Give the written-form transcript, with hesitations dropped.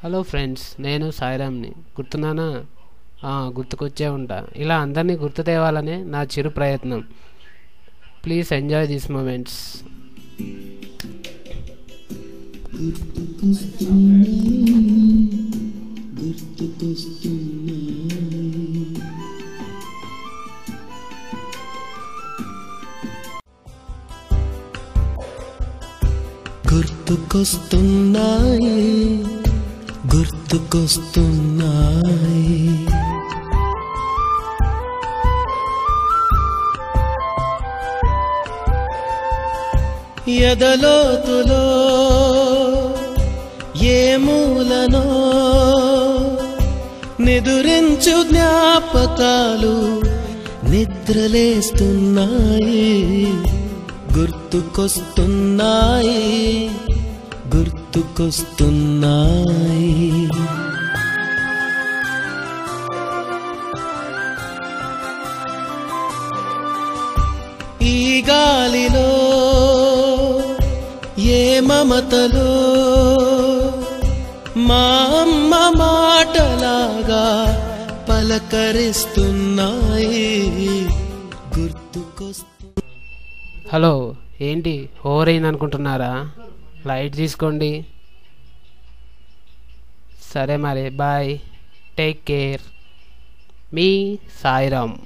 Hello friends, నేను సాయిరామ్ని. గుర్తున్నానా? గుర్తుకొచ్చే ఉంటా. ఇలా అందరినీ గుర్తు తేవాలనే నా చిరు ప్రయత్నం. Please enjoy these moments. గుర్తుకొస్తున్నాయి, గుర్తుకొస్తున్నాయి. ఎదలోతులో ఏ మూలనో నిదురించు జ్ఞాపకాలు నిద్రలేస్తున్నాయి. గుర్తుకొస్తున్నాయి, గుర్తుకొస్తున్నాయి. ఈ గాలిలో ఏ మమతలో మా అమ్మ మాటలాగా పలకరిస్తున్నాయి. గుర్తుకొస్తు హలో, ఏంటి ఓవర్ అయింది అనుకుంటున్నారా? లైట్ తీసుకోండి. సరే మరి, బాయ్, టేక్ కేర్. మీ సాయిరామ్.